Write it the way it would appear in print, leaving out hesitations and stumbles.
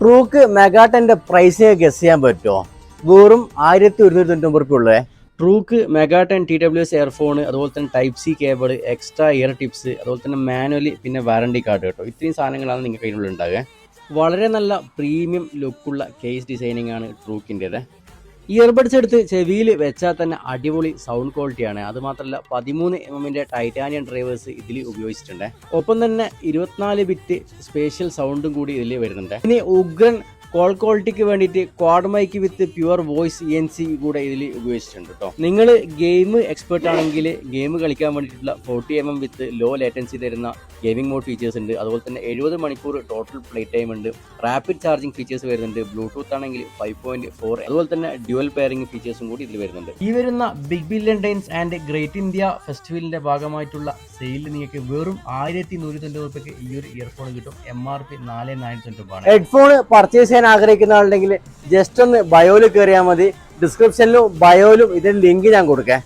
Druk മെഗാ10ന്റെ പ്രൈസിനെ guess ചെയ്യാൻ പറ്റുമോ? വെറും 1199 ഉള്ളേ. ട്രൂക്ക് മെഗാ10 TWS എയർഫോൺ, അതുപോലെ തന്നെ type C cable, extra year tips, അതുപോലെ തന്നെ മാനുവലി, പിന്നെ വാറണ്ടി കാർഡ് കേട്ടോ. ഇത്രയും സാധനങ്ങളാണ് നിങ്ങൾക്ക് അതിനുള്ളിൽ ഉണ്ടാകുക. വളരെ നല്ല പ്രീമിയം ലുക്കുള്ള കേസ് ഡിസൈനിങ് ആണ് ട്രൂക്കിൻ്റെത്. ഇയർബഡ്സ് എടുത്ത് ചെവിയിൽ വെച്ചാൽ തന്നെ അടിപൊളി സൗണ്ട് ക്വാളിറ്റിയാണ്. അതുമാത്രമല്ല 13mm ടൈറ്റാനിയം ഡ്രൈവേഴ്സ് ഇതിൽ ഉപയോഗിച്ചിട്ടുണ്ട്. ഒപ്പം തന്നെ 24 ബിറ്റ് സ്പേഷ്യൽ സൗണ്ടും കൂടി ഇതിൽ വരുന്നുണ്ട്. ഇനി ഉഗ്രൻ കോൾ ക്വാളിറ്റിക്ക് വേണ്ടിയിട്ട് ക്വാഡ് മൈക്ക് വിത്ത് പ്യുവർ വോയിസ് ENC കൂടെ ഇതിൽ ഉപയോഗിച്ചിട്ടുണ്ട് കേട്ടോ. നിങ്ങൾ ഗെയിം എക്സ്പേർട്ട് ആണെങ്കിൽ ഗെയിം കളിക്കാൻ വേണ്ടിയിട്ടുള്ള 40mm വിത്ത് ലോ ലേറ്റൻസി തരുന്ന ഗെയിമിംഗ് മോഡ് ഫീച്ചേഴ്സ് ഉണ്ട്. അതുപോലെ തന്നെ 70 മണിക്കൂർ ടോട്ടൽ പ്ലേ ടൈം ഉണ്ട്. റാപ്പിഡ് ചാർജിങ് ഫീച്ചേഴ്സ് വരുന്നുണ്ട്. ബ്ലൂടൂത്ത് ആണെങ്കിൽ 5.4, അതുപോലെ തന്നെ ഡ്യുവൽ പെയറിംഗ് ഫീച്ചേഴ്സും കൂടി ഇതിൽ വരുന്നുണ്ട്. ഈ വരുന്ന big billion days and great India ഫെസ്റ്റിവലിന്റെ ഭാഗമായിട്ടുള്ള സെയിലിൽ നിങ്ങൾക്ക് വെറും 1190 രൂപയ്ക്ക് ഈ ഒരു ഇയർഫോൺ കിട്ടും. MRP 4990 ആണ്. ഹെഡ്ഫോൺ പർച്ചേസ് ചെയ്യാൻ ആഗ്രഹിക്കുന്ന ആളുണ്ടെങ്കിൽ ജസ്റ്റ് ഒന്ന് ബയോയിൽ കയറിയാൽ മതി. ഡിസ്ക്രിപ്ഷനിലും ബയോയിലും ഇതിന്റെ ലിങ്ക് ഞാൻ കൊടുക്കാം.